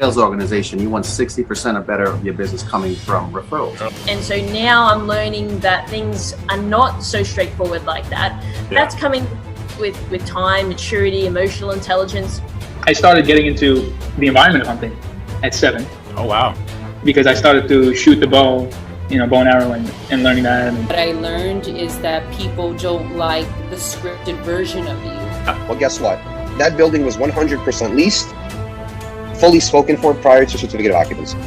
sales organization, you want 60% or better of your business coming from referrals. And so now I'm learning that things are not so straightforward like that. That's coming with time, maturity, emotional intelligence. I started getting into the environment hunting at 7. Oh, wow. Because I started to shoot the bow, bow and arrow and learning that. What I learned is that people don't like the scripted version of you. Well, guess what? That building was 100% leased, fully spoken for prior to certificate of occupancy.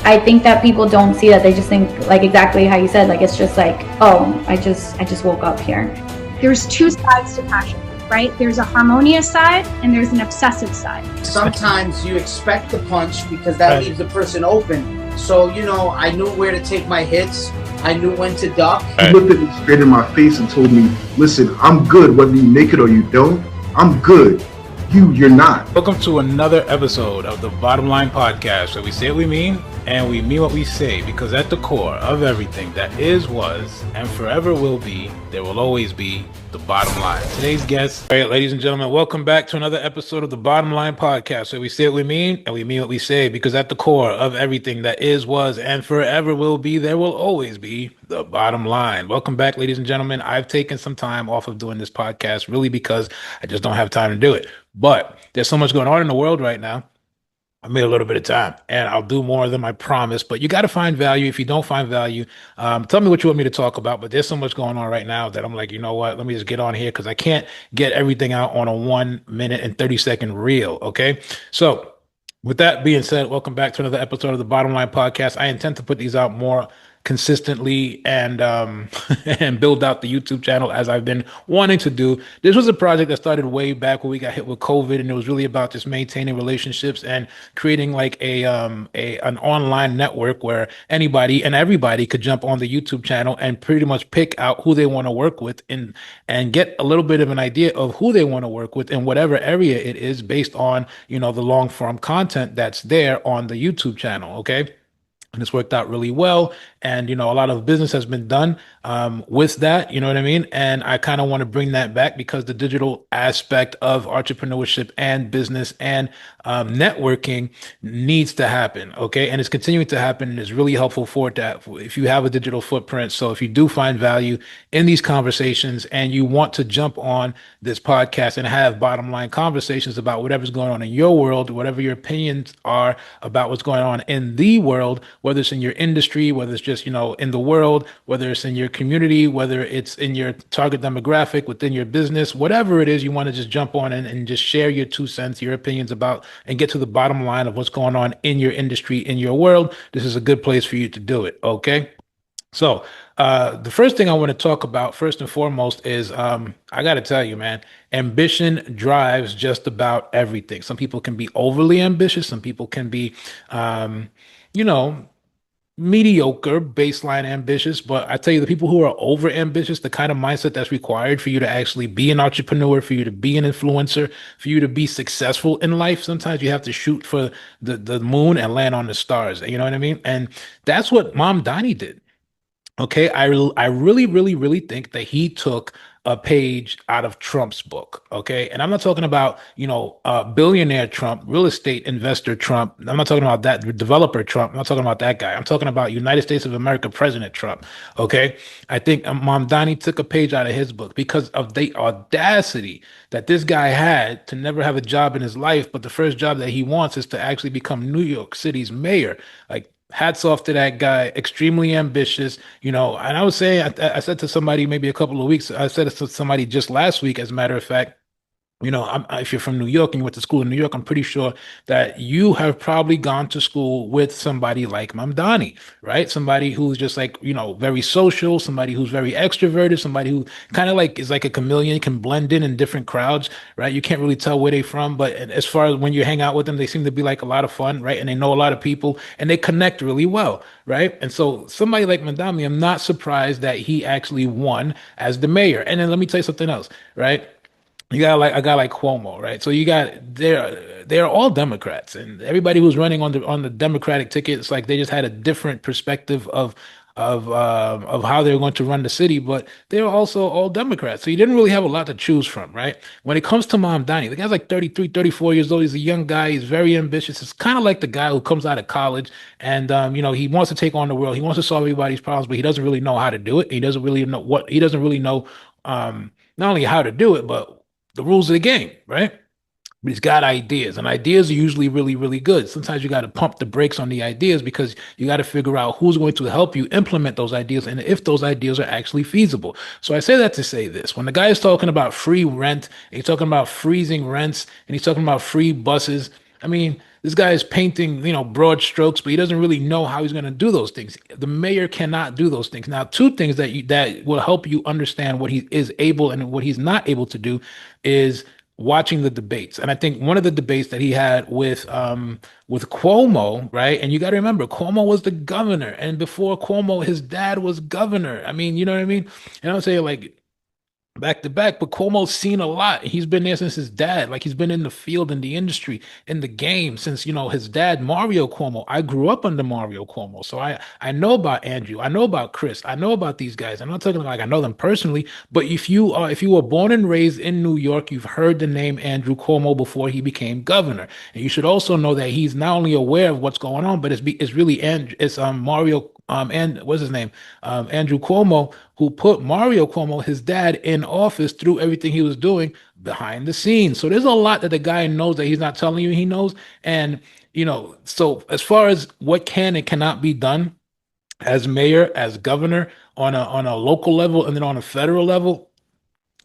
I think that people don't see that. They just think, like exactly how you said, like it's just like, oh, I just woke up here. There's two sides to passion, right? There's a harmonious side and there's an obsessive side. Sometimes you expect the punch because that leaves the person open. So, I knew where to take my hits. I knew when to duck. He looked at me straight in my face and told me, listen, I'm good whether you make it or you don't. I'm good. You're not. Welcome to another episode of the Bottom Line Podcast, where we say what we mean and we mean what we say, because at the core of everything that is, was, and forever will be, there will always be the bottom line. Today's guest, all right, ladies and gentlemen, welcome back to another episode of the Bottom Line Podcast, where we say what we mean and we mean what we say, because at the core of everything that is, was, and forever will be, there will always be the bottom line. Welcome back, ladies and gentlemen. I've taken some time off of doing this podcast, really because I just don't have time to do it. But there's so much going on in the world right now. I made a little bit of time, and I'll do more of them, I promise. But you got to find value. If you don't find value, tell me what you want me to talk about. But there's so much going on right now that I'm like, you know what? Let me just get on here because I can't get everything out on a 1 minute and 30-second reel. Okay. So with that being said, welcome back to another episode of the Bottom Line Podcast. I intend to put these out more consistently and and build out the YouTube channel as I've been wanting to do. This was a project that started way back when we got hit with COVID, and it was really about just maintaining relationships and creating like an online network where anybody and everybody could jump on the YouTube channel and pretty much pick out who they want to work with and get a little bit of an idea of who they want to work with in whatever area it is, based on the long form content that's there on the YouTube channel. Okay. And it's worked out really well. And, a lot of business has been done with that, you know what I mean? And I kind of want to bring that back because the digital aspect of entrepreneurship and business and networking needs to happen, okay? And it's continuing to happen, and it's really helpful for that if you have a digital footprint. So if you do find value in these conversations and you want to jump on this podcast and have bottom line conversations about whatever's going on in your world, whatever your opinions are about what's going on in the world, whether it's in your industry, whether it's just, in the world, whether it's in your community, whether it's in your target demographic, within your business, whatever it is, you want to just jump on and just share your 2 cents, your opinions about, and get to the bottom line of what's going on in your industry, in your world. This is a good place for you to do it. Okay. So the first thing I want to talk about first and foremost is I got to tell you, man, ambition drives just about everything. Some people can be overly ambitious. Some people can be, mediocre baseline ambitious. But I tell you, the people who are over ambitious, the kind of mindset that's required for you to actually be an entrepreneur, for you to be an influencer, for you to be successful in life, sometimes you have to shoot for the moon and land on the stars. You know what I mean? And that's what Mamdani did. Okay, I really, really, really think that he took a page out of Trump's book. Okay, and I'm not talking about billionaire Trump, real estate investor Trump. I'm not talking about that developer Trump. I'm not talking about that guy. I'm talking about United States of America President Trump. Okay, I think Mamdani took a page out of his book because of the audacity that this guy had to never have a job in his life, but the first job that he wants is to actually become New York City's mayor. Like, hats off to that guy, extremely ambitious, and I was saying, I said to somebody maybe a couple of weeks, I said it to somebody just last week, as a matter of fact, if you're from New York and you went to school in New York, I'm pretty sure that you have probably gone to school with somebody like Mamdani, right? Somebody who's just like, very social, somebody who's very extroverted, somebody who kind of like is like a chameleon, can blend in different crowds, right? You can't really tell where they're from, but as far as when you hang out with them, they seem to be like a lot of fun, right? And they know a lot of people and they connect really well, right? And so somebody like Mamdani, I'm not surprised that he actually won as the mayor. And then let me tell you something else, right? You got like a guy like Cuomo, right? So you got they're all Democrats, and everybody who's running on the Democratic ticket, it's like they just had a different perspective of of how they were going to run the city, but they were also all Democrats. So you didn't really have a lot to choose from, right? When it comes to Mamdani, the guy's like 33, 34 years old. He's a young guy. He's very ambitious. It's kind of like the guy who comes out of college and he wants to take on the world. He wants to solve everybody's problems, but he doesn't really know how to do it. He doesn't really know not only how to do it, but the rules of the game, right? But he's got ideas, and ideas are usually really, really good. Sometimes you got to pump the brakes on the ideas because you got to figure out who's going to help you implement those ideas and if those ideas are actually feasible. So I say that to say this. When the guy is talking about free rent, and he's talking about freezing rents, and he's talking about free buses, I mean, this guy is painting, broad strokes, but he doesn't really know how he's going to do those things. The mayor cannot do those things. Now, two things that will help you understand what he is able and what he's not able to do is watching the debates. And I think one of the debates that he had with Cuomo, right? And you got to remember, Cuomo was the governor, and before Cuomo, his dad was governor. I mean, you know what I mean? And I'm saying, like, back to back, but Cuomo's seen a lot. He's been there since his dad. Like, he's been in the field, in the industry, in the game since, his dad, Mario Cuomo. I grew up under Mario Cuomo. So I know about Andrew. I know about Chris. I know about these guys. I'm not talking like I know them personally, but if you were born and raised in New York, you've heard the name Andrew Cuomo before he became governor. And you should also know that he's not only aware of what's going on, but it's really Mario and what's his name? Andrew Cuomo, who put Mario Cuomo, his dad, in office through everything he was doing behind the scenes. So there's a lot that the guy knows that he's not telling you he knows. And, so as far as what can and cannot be done as mayor, as governor on a local level, and then on a federal level,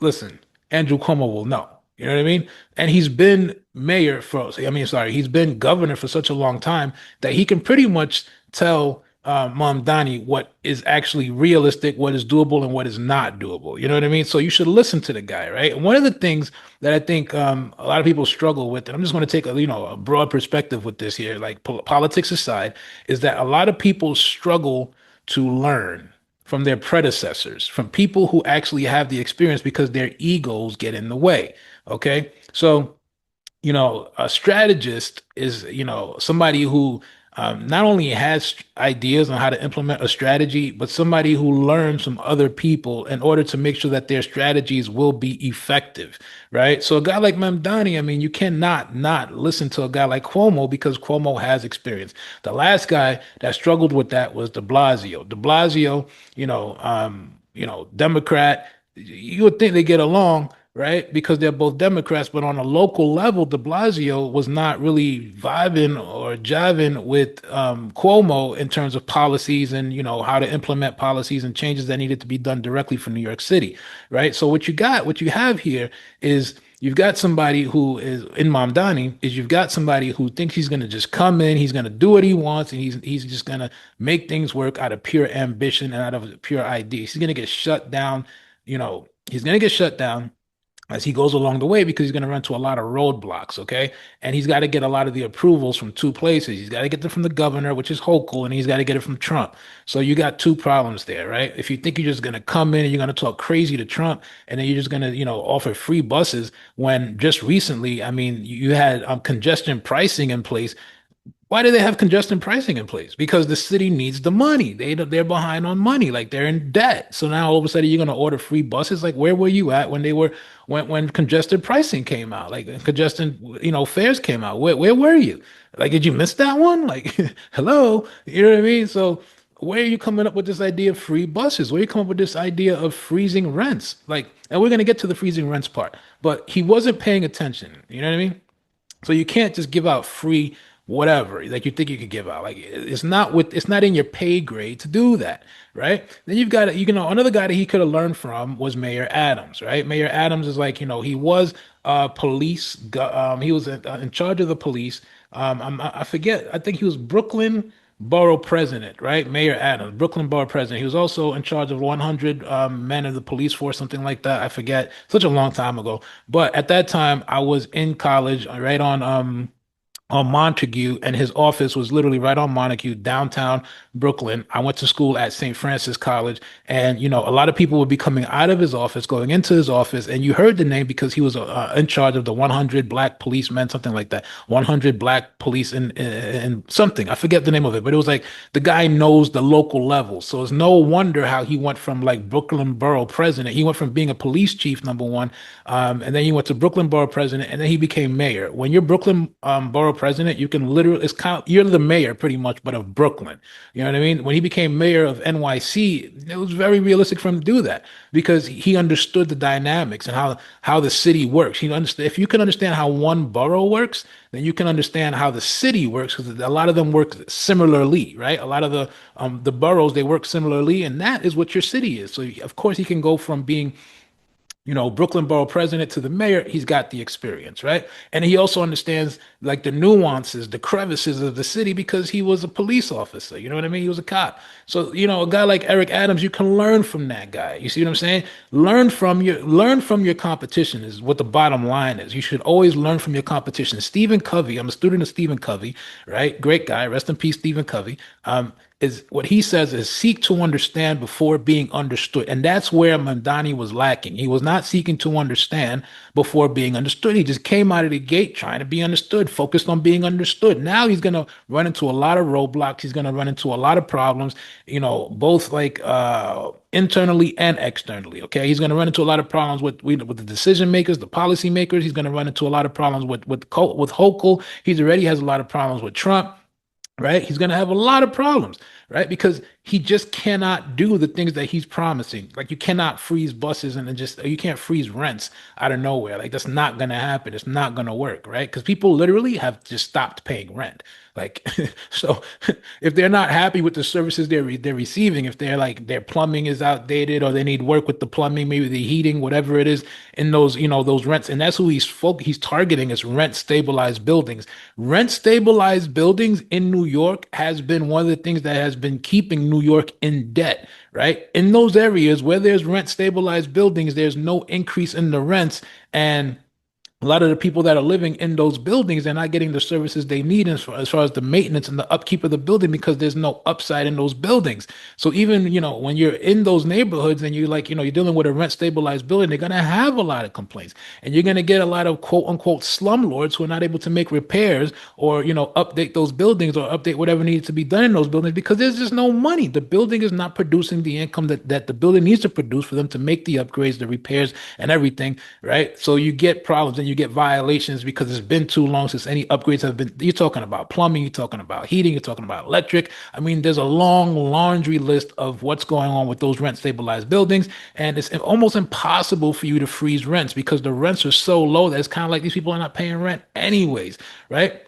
listen, Andrew Cuomo will know. You know what I mean? And he's been he's been governor for such a long time that he can pretty much tell Mamdani what is actually realistic, what is doable, and what is not doable. You know what I mean? So you should listen to the guy, right? And one of the things that I think a lot of people struggle with, and I'm just going to take a broad perspective with this here, like politics aside, is that a lot of people struggle to learn from their predecessors, from people who actually have the experience because their egos get in the way. Okay. So, a strategist is, somebody who not only has ideas on how to implement a strategy, but somebody who learns from other people in order to make sure that their strategies will be effective, right? So a guy like Mamdani, I mean, you cannot not listen to a guy like Cuomo because Cuomo has experience. The last guy that struggled with that was de Blasio. De Blasio, Democrat, you would think they get along, right? Because they're both Democrats, but on a local level, de Blasio was not really vibing or jiving with Cuomo in terms of policies and, how to implement policies and changes that needed to be done directly for New York City, right? So what you have here is you've got somebody who is in Mamdani, you've got somebody who thinks he's going to just come in, he's going to do what he wants, and he's just going to make things work out of pure ambition and out of pure ideas. He's going to get shut down, he's going to get shut down as he goes along the way because he's going to run to a lot of roadblocks, okay? And he's got to get a lot of the approvals from two places. He's got to get them from the governor, which is Hochul, and he's got to get it from Trump. So you got two problems there, right? If you think you're just going to come in and you're going to talk crazy to Trump, and then you're just going to, offer free buses when just recently, I mean, you had congestion pricing in place. Why do they have congestion pricing in place? Because the city needs the money. They're behind on money, like they're in debt. So now all of a sudden you're going to order free buses. Like, where were you at when congestion pricing came out? Like congestion, fares came out. Where were you? Like, did you miss that one? Like, hello, you know what I mean? So where are you coming up with this idea of free buses? Where are you coming up with this idea of freezing rents? Like, and we're going to get to the freezing rents part, but he wasn't paying attention. You know what I mean? So you can't just give out free whatever like you think you could give out. Like, it's not in your pay grade to do that, right? Then you've got another guy that he could have learned from was Mayor Adams, right? Mayor Adams is like, he was police, he was in charge of the police. I forget, I think he was Brooklyn borough president, right? Mayor Adams, Brooklyn borough president. He was also in charge of 100 men of the police force, something like that. I forget, such a long time ago. But at that time, I was in college, right on on Montague, and his office was literally right on Montague, downtown Brooklyn. I went to school at St. Francis College, and a lot of people would be coming out of his office, going into his office, and you heard the name because he was in charge of the 100 black policemen, something like that, 100 black police in something. I forget the name of it, but it was like the guy knows the local level. So it's no wonder how he went from like Brooklyn Borough president. He went from being a police chief, number one, and then he went to Brooklyn Borough president, and then he became mayor. When you're Brooklyn Borough president, you can literally, you're the mayor pretty much, but of Brooklyn. You know what I mean? When he became mayor of NYC, it was very realistic for him to do that because he understood the dynamics and how the city works. He understood, if you can understand how one borough works, then you can understand how the city works, because a lot of them work similarly, right? A lot of the boroughs, they work similarly, and that is what your city is. So of course he can go from being Brooklyn Borough president to the mayor. He's got the experience, right? And he also understands like the nuances, the crevices of the city because he was a police officer. You know what I mean? He was a cop. So, a guy like Eric Adams, you can learn from that guy. You see what I'm saying? Learn from your competition is what the bottom line is. You should always learn from your competition. Stephen Covey, I'm a student of Stephen Covey, right? Great guy. Rest in peace, Stephen Covey. Is what he says is seek to understand before being understood. And that's where Mamdani was lacking. He was not seeking to understand before being understood. He just came out of the gate trying to be understood, focused on being understood. Now he's going to run into a lot of roadblocks. He's going to run into a lot of problems, both like internally and externally. Okay. He's going to run into a lot of problems with the decision makers, the policy makers. He's going to run into a lot of problems with Hochul. He already has a lot of problems with Trump. Right? He's going to have a lot of problems, right? Because he just cannot do the things that he's promising. Like you cannot freeze buses and you can't freeze rents out of nowhere. Like that's not going to happen. It's not going to work, right? Because people literally have just stopped paying rent. Like, so if they're not happy with the services they're receiving, if they're like their plumbing is outdated or they need work with the plumbing, maybe the heating, whatever it is in those, those rents. And that's who he's targeting is rent stabilized buildings. Rent stabilized buildings in New York has been one of the things that has been keeping New York in debt, right? In those areas where there's rent stabilized buildings, there's no increase in the rents, and a lot of the people that are living in those buildings, they're not getting the services they need as far as the maintenance and the upkeep of the building because there's no upside in those buildings. So even, when you're in those neighborhoods and you're dealing with a rent stabilized building, they're going to have a lot of complaints, and you're going to get a lot of quote unquote slumlords who are not able to make repairs or, update those buildings or update whatever needs to be done in those buildings because there's just no money. The building is not producing the income that the building needs to produce for them to make the upgrades, the repairs and everything. Right. So you get problems and you get violations because it's been too long since any upgrades have been. You're talking about plumbing, you're talking about heating, you're talking about electric. I mean, there's a long laundry list of what's going on with those rent stabilized buildings, and it's almost impossible for you to freeze rents because the rents are so low that it's kind of like these people are not paying rent anyways, right?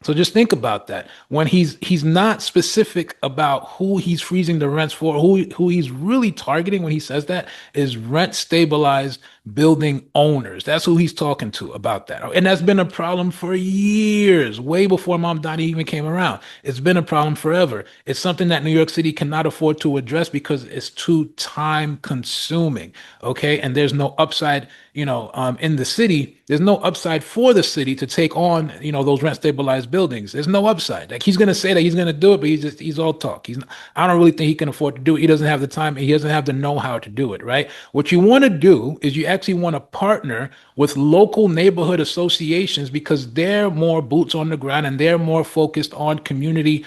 So just think about that. When he's not specific about who he's freezing the rents for, who he's really targeting when he says that is rent stabilized building owners. That's who he's talking to about that. And that's been a problem for years, way before Mamdani even came around. It's been a problem forever. It's something that New York City cannot afford to address because it's too time consuming. Okay. And there's no upside, in the city. There's no upside for the city to take on, those rent stabilized buildings. There's no upside. Like he's going to say that he's going to do it, but he's all talk. I don't really think he can afford to do it. He doesn't have the time. He doesn't have the know-how to do it. Right. What you want to do is you actually want to partner with local neighborhood associations because they're more boots on the ground and they're more focused on community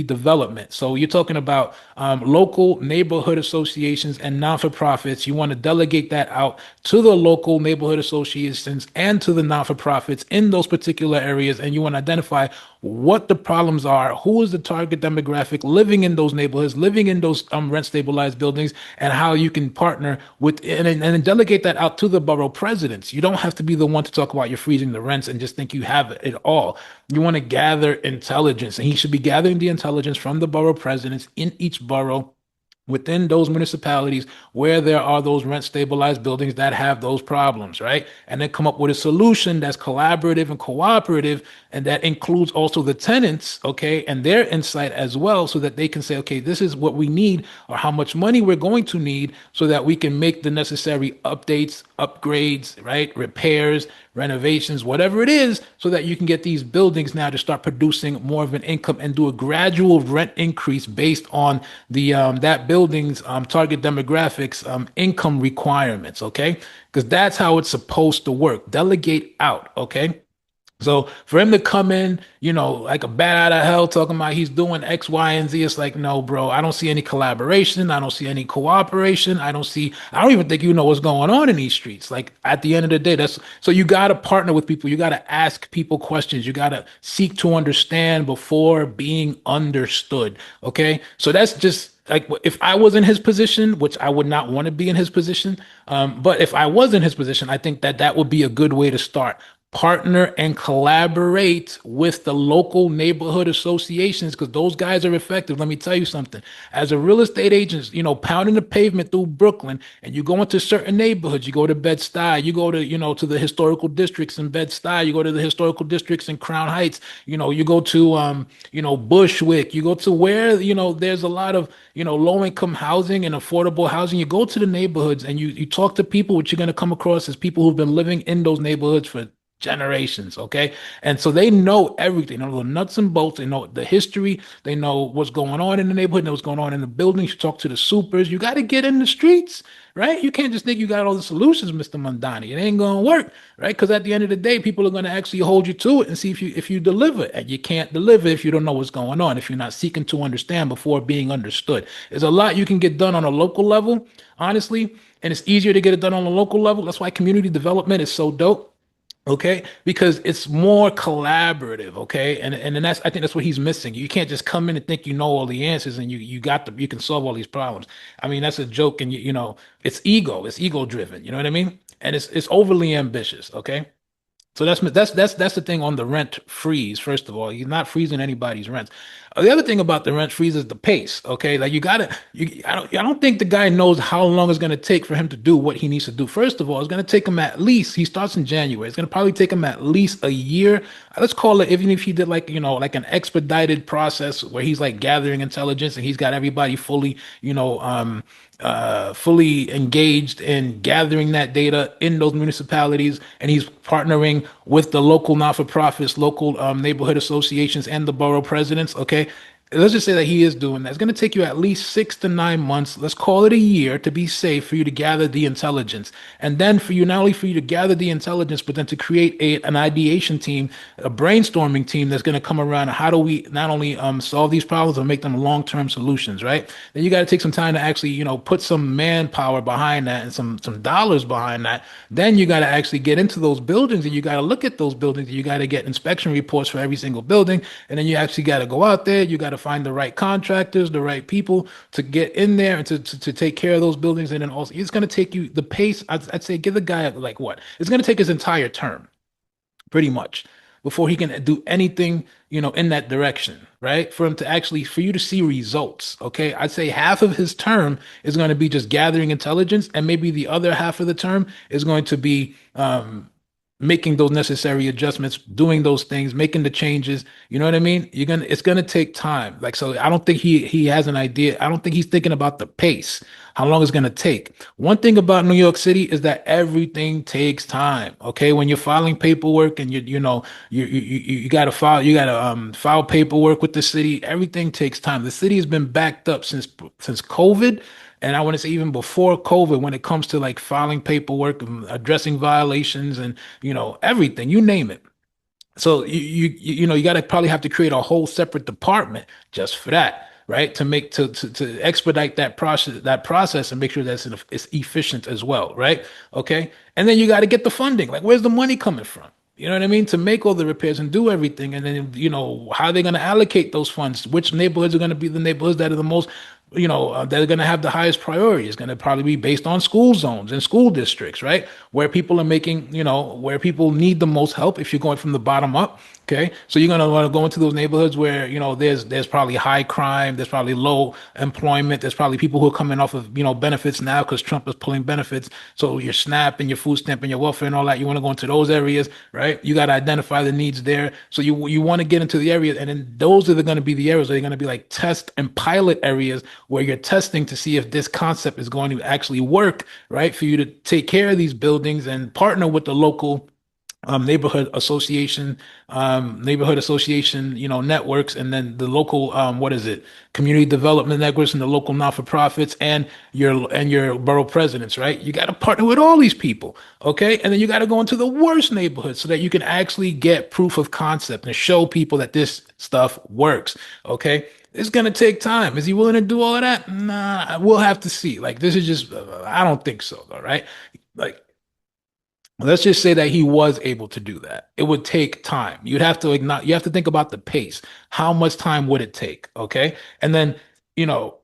development. So you're talking about local neighborhood associations and non-for-profits. You want to delegate that out to the local neighborhood associations and to the non-for-profits in those particular areas, and you want to identify what the problems are, who is the target demographic living in those neighborhoods, living in those rent stabilized buildings, and how you can partner with and delegate that out to the borough presidents. You don't have to be the one to talk about you're freezing the rents and just think you have it all. You want to gather intelligence, and he should be gathering the intelligence from the borough presidents in each borough within those municipalities where there are those rent stabilized buildings that have those problems, right? And then come up with a solution that's collaborative and cooperative, and that includes also the tenants, okay, and their insight as well, so that they can say, okay, this is what we need or how much money we're going to need so that we can make the necessary updates, upgrades, right, repairs, renovations, whatever it is, so that you can get these buildings now to start producing more of an income and do a gradual rent increase based on the that building's target demographics income requirements. Okay, because that's how it's supposed to work. Delegate out. Okay. So for him to come in, like a bat out of hell, talking about he's doing X, Y, and Z, it's like, no, bro, I don't see any collaboration. I don't see any cooperation. I don't even think you know what's going on in these streets. Like at the end of the day, so you got to partner with people. You got to ask people questions. You got to seek to understand before being understood. Okay. So that's just like, if I was in his position, which I would not want to be in his position. But if I was in his position, I think that would be a good way to start. Partner and collaborate with the local neighborhood associations, because those guys are effective. Let me tell you something. As a real estate agent, pounding the pavement through Brooklyn, and you go into certain neighborhoods, you go to Bed-Stuy, you go to, to the historical districts in Bed-Stuy, you go to the historical districts in Crown Heights, you go to, Bushwick, you go to where, there's a lot of, low-income housing and affordable housing. You go to the neighborhoods and you talk to people, what you're going to come across is people who've been living in those neighborhoods for generations. Okay. And so they know everything. They know the nuts and bolts. They know the history. They know what's going on in the neighborhood, know what's going on in the buildings. You talk to the supers. You got to get in the streets, right? You can't just think you got all the solutions, Mr. Mondani. It ain't going to work, right? Because at the end of the day, people are going to actually hold you to it and see if you deliver. And you can't deliver if you don't know what's going on, if you're not seeking to understand before being understood. There's a lot you can get done on a local level, honestly, and it's easier to get it done on a local level. That's why community development is so dope. Okay, because it's more collaborative. Okay, and I think that's what he's missing. You can't just come in and think you know all the answers and you can solve all these problems. I mean, that's a joke, and it's ego driven. You know what I mean? And it's overly ambitious. Okay. So that's the thing on the rent freeze. First of all, you're not freezing anybody's rents. The other thing about the rent freeze is the pace. Okay, like I don't think the guy knows how long it's going to take for him to do what he needs to do. First of all, it's going to take him at least. He starts in January. It's going to probably take him at least a year. Let's call it, even if he did like an expedited process where he's like gathering intelligence and he's got everybody fully fully engaged in gathering that data in those municipalities, and he's partnering with the local not-for-profits, local neighborhood associations, and the borough presidents. Okay, let's just say that he is doing that. It's going to take you at least 6 to 9 months. Let's call it a year to be safe for you to gather the intelligence. And then for you, not only for you to gather the intelligence, but then to create an ideation team, a brainstorming team that's going to come around. How do we not only solve these problems, but make them long-term solutions, right? Then you got to take some time to actually, put some manpower behind that and some dollars behind that. Then you got to actually get into those buildings, and you got to look at those buildings, and you got to get inspection reports for every single building. And then you actually got to go out there. You got to find the right contractors, the right people to get in there and to take care of those buildings. And then also, it's going to take you the pace. I'd say give the guy like what? It's going to take his entire term, pretty much, before he can do anything, in that direction, right? For you to see results. Okay. I'd say half of his term is going to be just gathering intelligence, and maybe the other half of the term is going to be, making those necessary adjustments, doing those things, making the changes. You know what I mean? It's gonna take time. Like, so I don't think he has an idea. I don't think he's thinking about the pace, how long it's gonna take. One thing about New York City is that everything takes time. Okay, when you're filing paperwork and you gotta file paperwork with the city, everything takes time. The city has been backed up since COVID. And I want to say even before COVID, when it comes to like filing paperwork, addressing violations, and everything, you name it. So you got to probably have to create a whole separate department just for that, right? To expedite that process and make sure that it's efficient as well, right? Okay, and then you got to get the funding. Like, where's the money coming from? You know what I mean? To make all the repairs and do everything. And then, how are they going to allocate those funds? Which neighborhoods are going to be the neighborhoods that are the most, that are going to have the highest priority? It's going to probably be based on school zones and school districts, right? Where people are making, where people need the most help if you're going from the bottom up. Okay. So you're going to want to go into those neighborhoods where, there's probably high crime, there's probably low employment, there's probably people who are coming off of, benefits now because Trump is pulling benefits. So your SNAP and your food stamp and your welfare and all that, you want to go into those areas, right? You got to identify the needs there. So you want to get into the area, and then those are going to be the areas that are going to be like test and pilot areas where you're testing to see if this concept is going to actually work, right? For you to take care of these buildings and partner with the local neighborhood association, networks, and then the local, what is it, community development networks, and the local not-for-profits, and your borough presidents, right? You got to partner with all these people, okay? And then you got to go into the worst neighborhoods so that you can actually get proof of concept and show people that this stuff works, okay? It's gonna take time. Is he willing to do all of that? Nah, we'll have to see. Like, this is just, I don't think so, though, right? Like, let's just say that he was able to do that. It would take time. You have to think about the pace. How much time would it take? Okay. And then,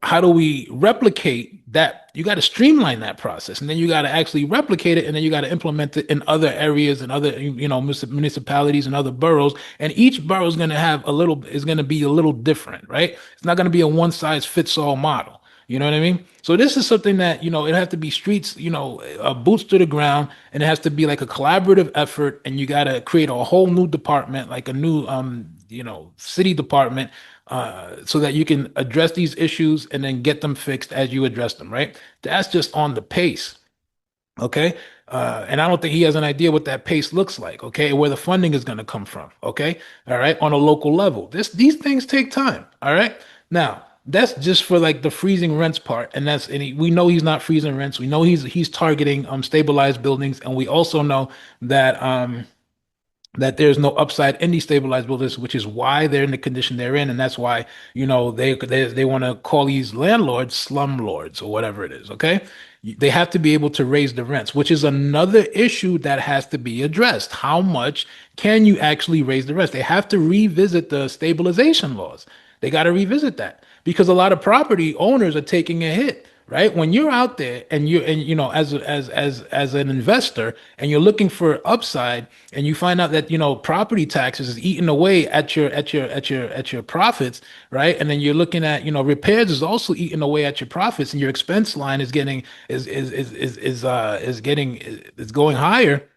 how do we replicate that? You got to streamline that process, and then you got to actually replicate it, and then you got to implement it in other areas and other, municipalities and other boroughs. And each borough is going to be a little different, right? It's not going to be a one size fits all model. You know what I mean? So this is something that, it has to be streets, boots to the ground, and it has to be like a collaborative effort. And you got to create a whole new department, like a new, city department, so that you can address these issues and then get them fixed as you address them, right? That's just on the pace. Okay. And I don't think he has an idea what that pace looks like. Okay. Where the funding is going to come from. Okay. All right. On a local level, these things take time. All right. Now, that's just for like the freezing rents part, and we know he's not freezing rents. We know he's targeting stabilized buildings, and we also know that that there's no upside in these stabilized buildings, which is why they're in the condition they're in, and that's why they want to call these landlords slumlords or whatever it is. Okay, they have to be able to raise the rents, which is another issue that has to be addressed. How much can you actually raise the rents? They have to revisit the stabilization laws. They got to revisit that, because a lot of property owners are taking a hit, right? When you're out there and as an investor, and you're looking for upside, and you find out that property taxes is eating away at your profits, right? And then you're looking at repairs is also eating away at your profits, and your expense line is going higher.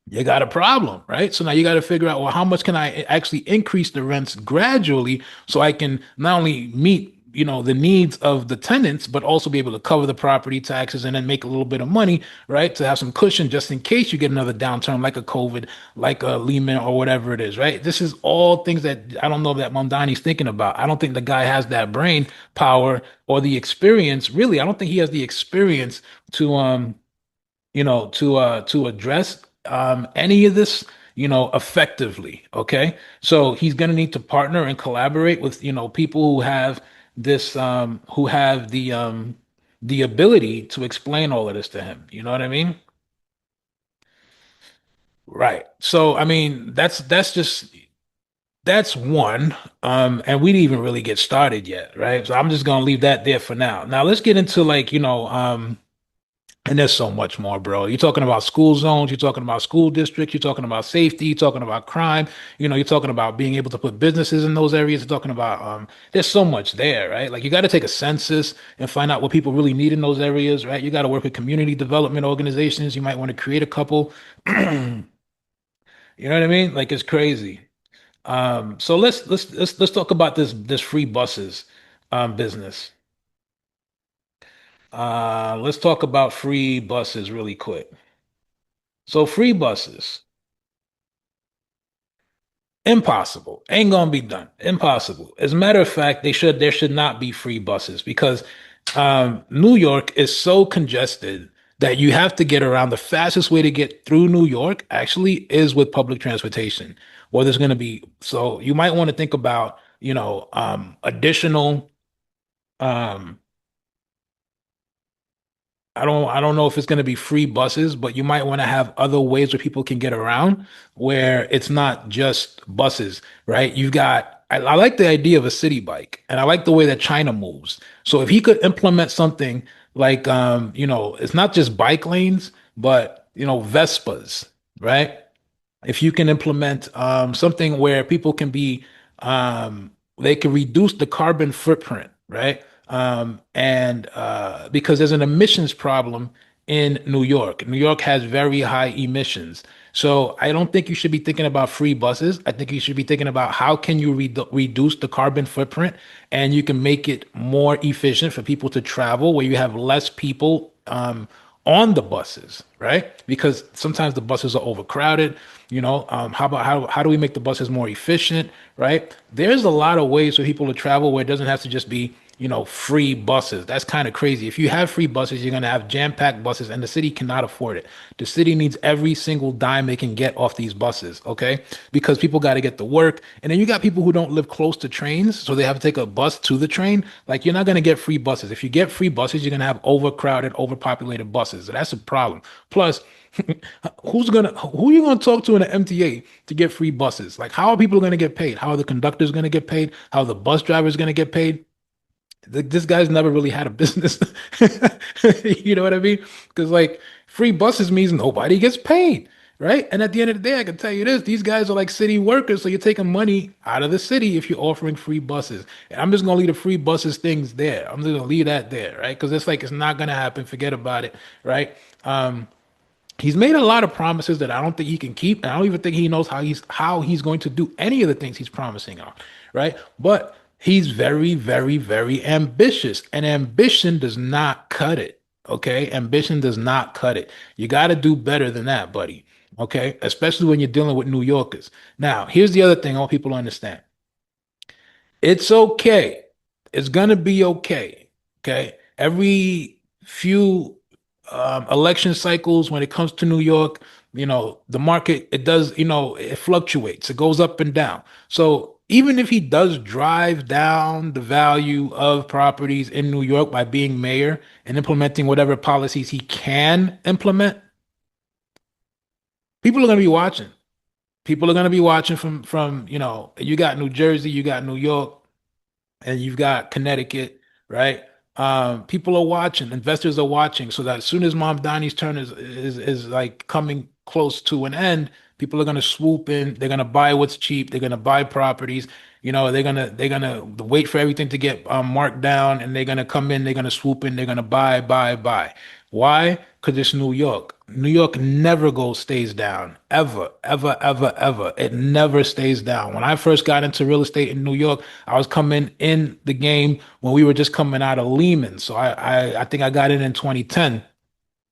You got a problem, right? So now you got to figure out, well, how much can I actually increase the rents gradually so I can not only meet, the needs of the tenants, but also be able to cover the property taxes and then make a little bit of money, right? To have some cushion just in case you get another downturn like a COVID, like a Lehman or whatever it is, right? This is all things that I don't know that Mamdani's thinking about. I don't think the guy has that brain power or the experience. Really, I don't think he has the experience to address any of this, effectively. Okay. So he's going to need to partner and collaborate with, people who have this, who have the ability to explain all of this to him. You know what I mean? Right. So, I mean, that's one. And we didn't even really get started yet. Right. So I'm just going to leave that there for now. Now let's get into like, and there's so much more, bro. You're talking about school zones, you're talking about school districts, you're talking about safety, you're talking about crime, you're talking about being able to put businesses in those areas, you're talking about there's so much there, right? Like, you got to take a census and find out what people really need in those areas, right? You got to work with community development organizations. You might want to create a couple. You know what I mean? Like, it's crazy. So let's talk about this free buses business. Let's talk about free buses really quick. So free buses, impossible. Ain't gonna be done. Impossible. As a matter of fact, there should not be free buses, because New York is so congested that you have to get around. The fastest way to get through New York actually is with public transportation. Well, there's going to be, so you might want to think about, additional, um, I don't know if it's going to be free buses, but you might want to have other ways where people can get around, where it's not just buses, right? I like the idea of a city bike, and I like the way that China moves. So if he could implement something like, it's not just bike lanes, but, Vespas, right? If you can implement something where people can they can reduce the carbon footprint, right? And because there's an emissions problem in New York. New York has very high emissions. So I don't think you should be thinking about free buses. I think you should be thinking about how can you reduce the carbon footprint, and you can make it more efficient for people to travel, where you have less people on the buses, right? Because sometimes the buses are overcrowded. How do we make the buses more efficient, right? There's a lot of ways for people to travel where it doesn't have to just be, free buses. That's kind of crazy. If you have free buses, you're going to have jam-packed buses, and the city cannot afford it. The city needs every single dime they can get off these buses, okay? Because people got to get to work. And then you got people who don't live close to trains, so they have to take a bus to the train. Like, you're not going to get free buses. If you get free buses, you're going to have overcrowded, overpopulated buses. So that's a problem. Plus, who are you gonna talk to in the MTA to get free buses? Like, how are people gonna get paid? How are the conductors gonna get paid? How are the bus drivers gonna get paid? This guy's never really had a business. You know what I mean? Because like free buses means nobody gets paid, right? And at the end of the day, I can tell you this: these guys are like city workers, so you're taking money out of the city if you're offering free buses. And I'm just gonna leave the free buses things there. I'm just gonna leave that there, right? Because it's not gonna happen. Forget about it, right? He's made a lot of promises that I don't think he can keep, and I don't even think he knows how he's going to do any of the things he's promising on, right? But he's very, very, very ambitious, and ambition does not cut it. Okay, ambition does not cut it. You got to do better than that, buddy. Okay, especially when you're dealing with New Yorkers. Now, here's the other thing I want people to understand. It's okay. It's gonna be okay. Okay, every few election cycles, when it comes to New York, the market, it does, it fluctuates. It goes up and down. So even if he does drive down the value of properties in New York by being mayor and implementing whatever policies he can implement, people are going to be watching. People are going to be watching from, you got New Jersey, you got New York, and you've got Connecticut, right? People are watching, investors are watching, so that as soon as Mom Donnie's turn is like coming close to an end, people are gonna swoop in, they're gonna buy what's cheap, they're gonna buy properties, they're gonna wait for everything to get marked down, and they're gonna come in, they're gonna swoop in, they're gonna buy. Why? Because it's New York. New York never stays down. Ever, ever, ever, ever. It never stays down. When I first got into real estate in New York, I was coming in the game when we were just coming out of Lehman. So I think I got in 2010.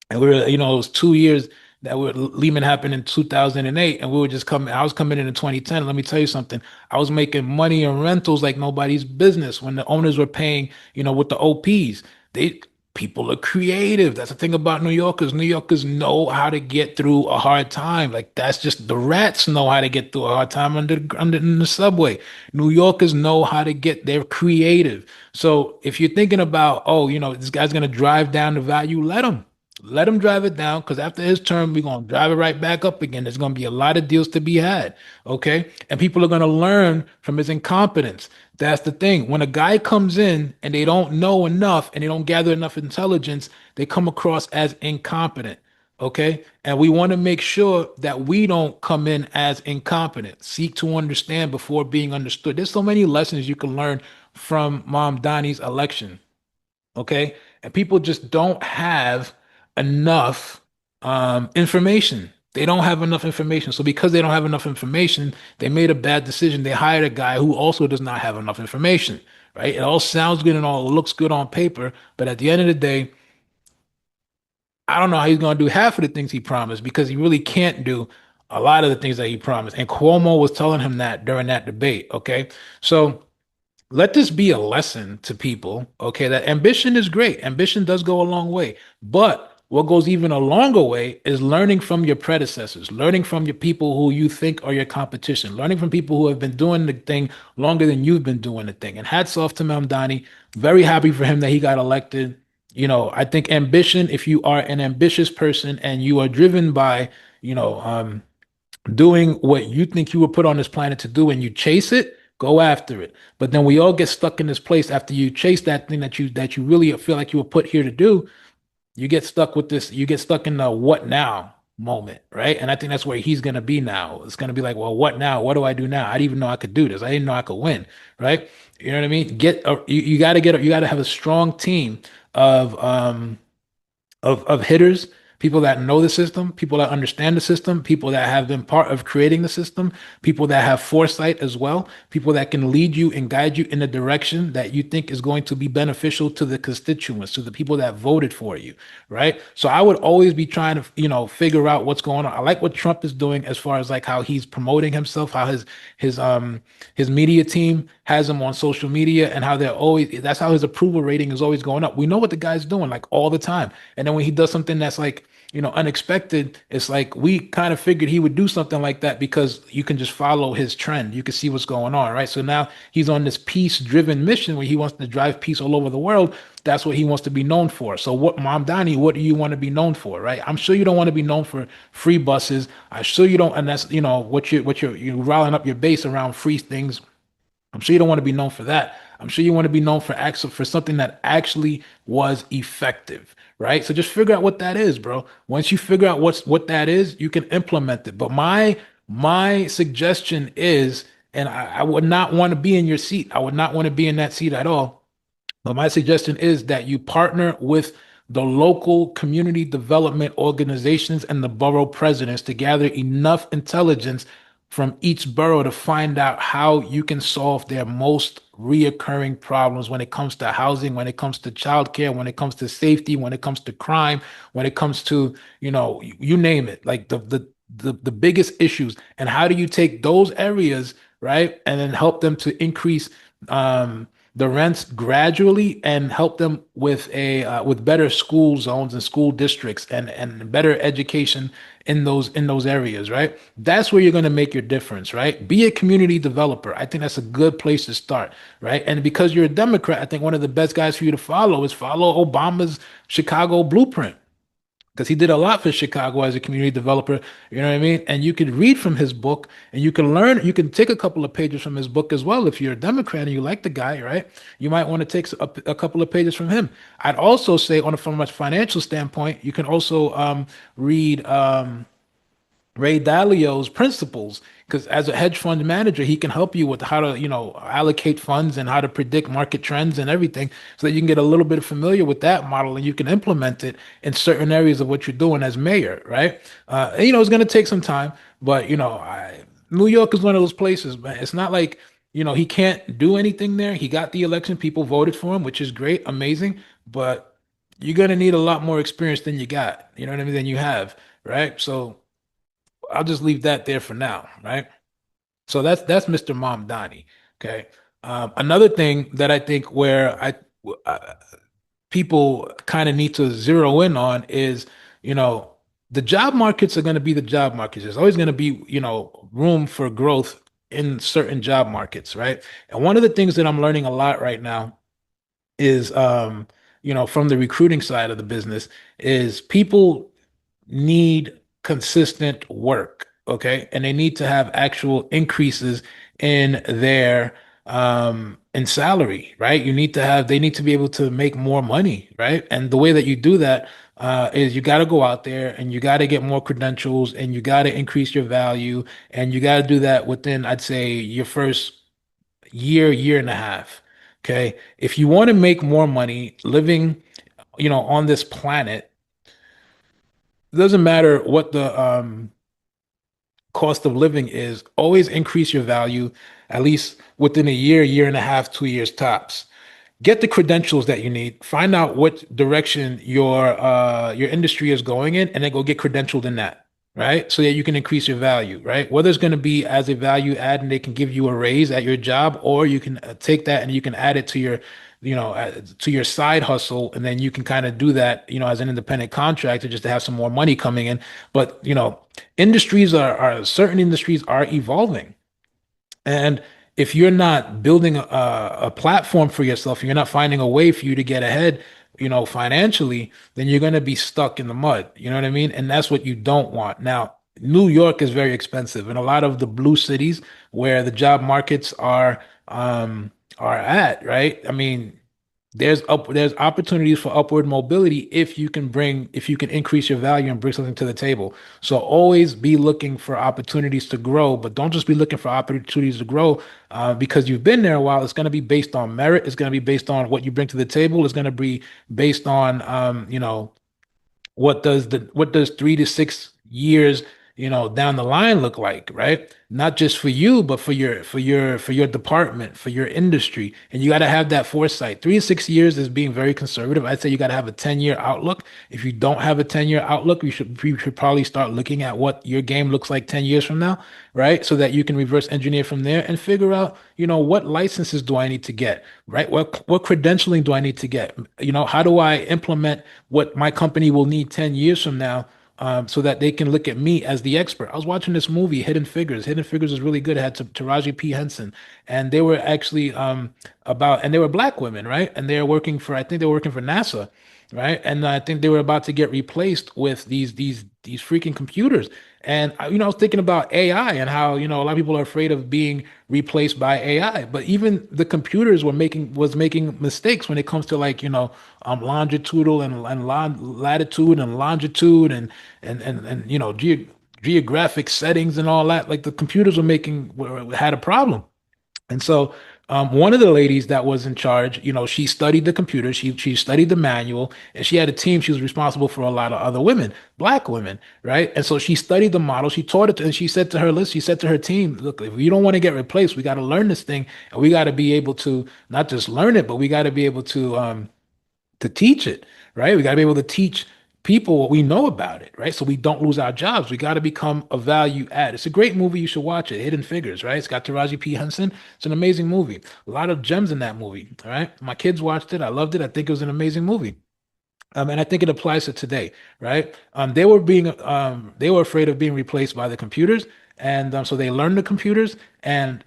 And we were, it was 2 years that Lehman happened in 2008, and we were just I was coming in 2010. Let me tell you something. I was making money in rentals like nobody's business when the owners were paying, with the OPs. People are creative. That's the thing about New Yorkers. New Yorkers know how to get through a hard time. Like, that's just, the rats know how to get through a hard time under in the subway. New Yorkers know how to they're creative. So if you're thinking about, this guy's going to drive down the value, let him drive it down, because after his term, we're going to drive it right back up again. There's going to be a lot of deals to be had, okay? And people are going to learn from his incompetence. That's the thing. When a guy comes in and they don't know enough and they don't gather enough intelligence, they come across as incompetent, okay? And we want to make sure that we don't come in as incompetent. Seek to understand before being understood. There's so many lessons you can learn from Mom Donnie's election, okay? And people just don't have enough information. They don't have enough information. So because they don't have enough information, they made a bad decision. They hired a guy who also does not have enough information, right? It all sounds good and all looks good on paper, but at the end of the day, I don't know how he's going to do half of the things he promised, because he really can't do a lot of the things that he promised. And Cuomo was telling him that during that debate, okay? So let this be a lesson to people, okay, that ambition is great. Ambition does go a long way, but what goes even a longer way is learning from your predecessors, learning from your people who you think are your competition, learning from people who have been doing the thing longer than you've been doing the thing. And hats off to Mamdani. Very happy for him that he got elected. I think ambition, if you are an ambitious person and you are driven by, doing what you think you were put on this planet to do, and you chase it, go after it. But then we all get stuck in this place after you chase that thing that you really feel like you were put here to do. You get stuck with this, you get stuck in the what now moment, right? And I think that's where he's going to be now. It's going to be like, well, what now? What do I do now? I didn't even know I could do this. I didn't know I could win, right? You know what I mean? You got to have a strong team of hitters, people that know the system, people that understand the system, people that have been part of creating the system, people that have foresight as well, people that can lead you and guide you in a direction that you think is going to be beneficial to the constituents, to the people that voted for you, right? So I would always be trying to, figure out what's going on. I like what Trump is doing as far as like how he's promoting himself, how his media team has him on social media, and how that's how his approval rating is always going up. We know what the guy's doing like all the time. And then when he does something that's like, unexpected, it's like we kind of figured he would do something like that because you can just follow his trend. You can see what's going on, right? So now he's on this peace-driven mission where he wants to drive peace all over the world. That's what he wants to be known for. So Mamdani, what do you want to be known for, right? I'm sure you don't want to be known for free buses. I'm sure you don't, and that's, you're riling up your base around free things. I'm sure you don't want to be known for that. I'm sure you want to be known for something that actually was effective, right? So just figure out what that is, bro. Once you figure out what that is, you can implement it. But my suggestion is, and I would not want to be in your seat. I would not want to be in that seat at all. But my suggestion is that you partner with the local community development organizations and the borough presidents to gather enough intelligence from each borough to find out how you can solve their most reoccurring problems when it comes to housing, when it comes to childcare, when it comes to safety, when it comes to crime, when it comes to, you name it, like the biggest issues. And how do you take those areas, right, and then help them to increase the rents gradually and help them with with better school zones and school districts and better education in those areas, right? That's where you're going to make your difference, right? Be a community developer. I think that's a good place to start, right? And because you're a Democrat, I think one of the best guys for you to follow is follow Obama's Chicago blueprint, because he did a lot for Chicago as a community developer, you know what I mean? And you can read from his book and you can learn, you can take a couple of pages from his book as well. If you're a Democrat and you like the guy, right? You might want to take a couple of pages from him. I'd also say from a financial standpoint, you can also read Ray Dalio's principles, because as a hedge fund manager, he can help you with how to, allocate funds and how to predict market trends and everything, so that you can get a little bit familiar with that model and you can implement it in certain areas of what you're doing as mayor, right? It's going to take some time, but New York is one of those places, man. It's not like, he can't do anything there. He got the election, people voted for him, which is great, amazing, but you're going to need a lot more experience than you got, you know what I mean, than you have, right? So I'll just leave that there for now, right? So that's Mr. Mamdani. Okay. Another thing that I think where people kind of need to zero in on is, the job markets are going to be the job markets. There's always going to be, room for growth in certain job markets, right? And one of the things that I'm learning a lot right now is, from the recruiting side of the business, is people need consistent work, okay? And they need to have actual increases in their in salary, right? They need to be able to make more money, right? And the way that you do that is you got to go out there and you got to get more credentials and you got to increase your value, and you got to do that within, I'd say, your first year and a half. Okay. If you want to make more money living, on this planet, it doesn't matter what the cost of living is, always increase your value at least within a year and a half, 2 years tops. Get the credentials that you need, find out what direction your industry is going in, and then go get credentialed in that, right? So that you can increase your value, right? Whether it's going to be as a value add and they can give you a raise at your job, or you can take that and you can add it to your to your side hustle, and then you can kind of do that, as an independent contractor, just to have some more money coming in. But, certain industries are evolving. And if you're not building a platform for yourself, you're not finding a way for you to get ahead, financially, then you're going to be stuck in the mud. You know what I mean? And that's what you don't want. Now, New York is very expensive, and a lot of the blue cities where the job markets are at, right? I mean, there's opportunities for upward mobility if you can increase your value and bring something to the table. So always be looking for opportunities to grow, but don't just be looking for opportunities to grow because you've been there a while. It's going to be based on merit. It's going to be based on what you bring to the table. It's going to be based on what does 3 to 6 years, down the line look like, right? Not just for you, but for your department, for your industry. And you got to have that foresight. 3 to 6 years is being very conservative. I'd say you got to have a 10-year outlook. If you don't have a 10-year outlook, you should probably start looking at what your game looks like 10 years from now, right? So that you can reverse engineer from there and figure out, what licenses do I need to get, right? What credentialing do I need to get? How do I implement what my company will need 10 years from now, so that they can look at me as the expert. I was watching this movie, Hidden Figures. Hidden Figures is really good. It had Taraji P. Henson, and they were actually and they were black women, right? And I think they were working for NASA, right? And I think they were about to get replaced with these freaking computers. And I was thinking about AI and how a lot of people are afraid of being replaced by AI. But even the computers was making mistakes when it comes to longitudinal and latitude and longitude and geographic settings and all that. Like the computers had a problem. And so one of the ladies that was in charge, she studied the computer, she studied the manual, and she had a team. She was responsible for a lot of other women, black women, right? And so she studied the model, she taught it, and she said to her team, look, if you don't want to get replaced, we got to learn this thing, and we got to be able to not just learn it, but we got to be able to teach it, right? We got to be able to teach people what we know about it, right? So we don't lose our jobs. We got to become a value add. It's a great movie. You should watch it. Hidden Figures, right? It's got Taraji P. Henson. It's an amazing movie. A lot of gems in that movie, all right? My kids watched it. I loved it. I think it was an amazing movie. And I think it applies to today, right? They were afraid of being replaced by the computers. And so they learned the computers and,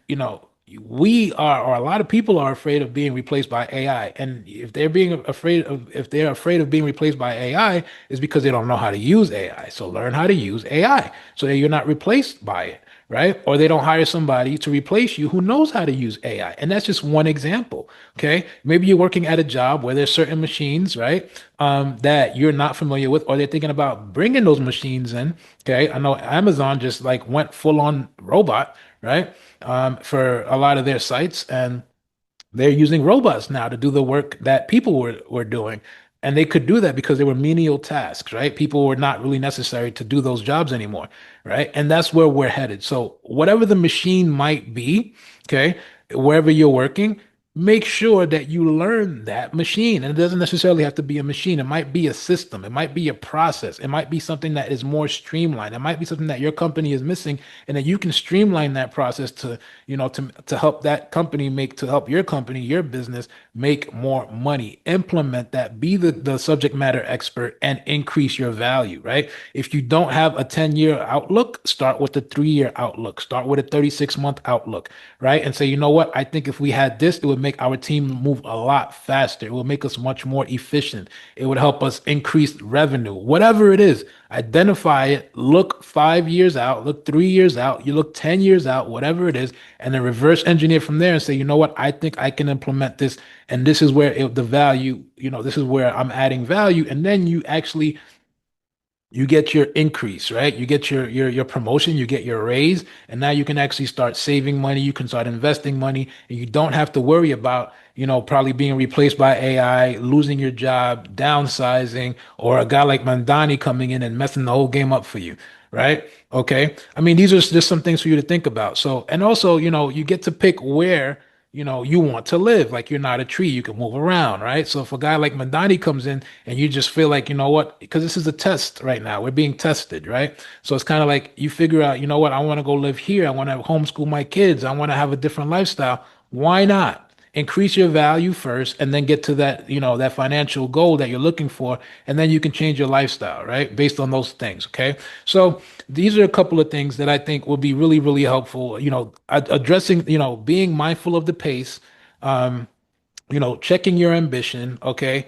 we are, or a lot of people are afraid of being replaced by AI. And if they're afraid of being replaced by AI, is because they don't know how to use AI. So learn how to use AI so that you're not replaced by it, right? Or they don't hire somebody to replace you who knows how to use AI. And that's just one example. Okay. Maybe you're working at a job where there's certain machines, right? That you're not familiar with, or they're thinking about bringing those machines in. Okay. I know Amazon just went full on robot, right? For a lot of their sites, and they're using robots now to do the work that people were doing. And they could do that because they were menial tasks, right? People were not really necessary to do those jobs anymore, right? And that's where we're headed. So whatever the machine might be, okay, wherever you're working, make sure that you learn that machine. And it doesn't necessarily have to be a machine. It might be a system. It might be a process. It might be something that is more streamlined. It might be something that your company is missing, and that you can streamline that process to help that company to help your company, your business make more money. Implement that, be the subject matter expert, and increase your value, right? If you don't have a 10-year outlook, start with a 3-year outlook, start with a 36-month outlook, right? And say, you know what? I think if we had this, it would make our team move a lot faster. It will make us much more efficient. It would help us increase revenue, whatever it is. Identify it, look 5 years out, look 3 years out, you look 10 years out, whatever it is, and then reverse engineer from there and say, you know what, I think I can implement this. And this is where the value, this is where I'm adding value. And then you get your increase, right? You get your promotion, you get your raise, and now you can actually start saving money. You can start investing money, and you don't have to worry about, probably being replaced by AI, losing your job, downsizing, or a guy like Mandani coming in and messing the whole game up for you, right? Okay. I mean, these are just some things for you to think about. So, and also, you get to pick where you want to live. Like, you're not a tree, you can move around, right? So if a guy like Mandani comes in and you just feel like, because this is a test right now, we're being tested, right? So it's kind of like you figure out, I want to go live here. I want to homeschool my kids. I want to have a different lifestyle. Why not? Increase your value first, and then get to that, that financial goal that you're looking for. And then you can change your lifestyle, right? Based on those things. Okay. So these are a couple of things that I think will be really, really helpful, addressing, being mindful of the pace, checking your ambition. Okay.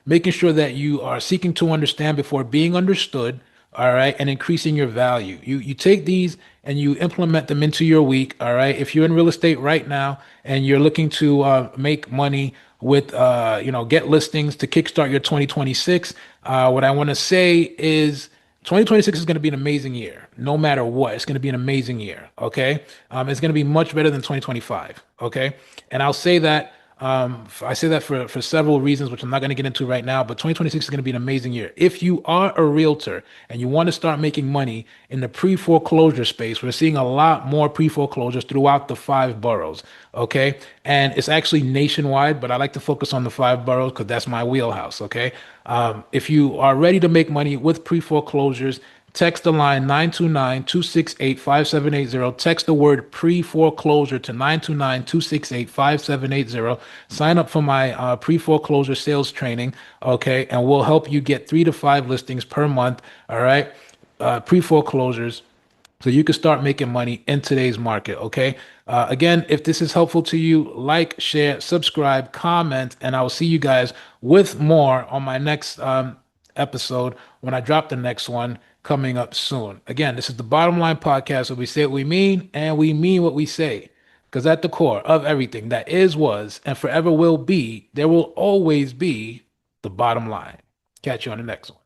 Making sure that you are seeking to understand before being understood. All right. And increasing your value. You take these and you implement them into your week. All right. If you're in real estate right now and you're looking to make money with, get listings to kickstart your 2026, what I want to say is 2026 is going to be an amazing year. No matter what, it's going to be an amazing year. Okay. It's going to be much better than 2025. Okay. And I'll say that I say that for several reasons, which I'm not going to get into right now, but 2026 is going to be an amazing year. If you are a realtor and you want to start making money in the pre-foreclosure space, we're seeing a lot more pre-foreclosures throughout the 5 boroughs, okay? And it's actually nationwide, but I like to focus on the 5 boroughs because that's my wheelhouse, okay? If you are ready to make money with pre-foreclosures, text the line 929-268-5780. Text the word pre-foreclosure to 929-268-5780. Sign up for my pre-foreclosure sales training, okay? And we'll help you get 3 to 5 listings per month, all right? Pre-foreclosures, so you can start making money in today's market, okay? Again, if this is helpful to you, like, share, subscribe, comment, and I will see you guys with more on my next episode when I drop the next one coming up soon. Again, this is the Bottom Line Podcast, where we say what we mean and we mean what we say. Because at the core of everything that is, was, and forever will be, there will always be the bottom line. Catch you on the next one.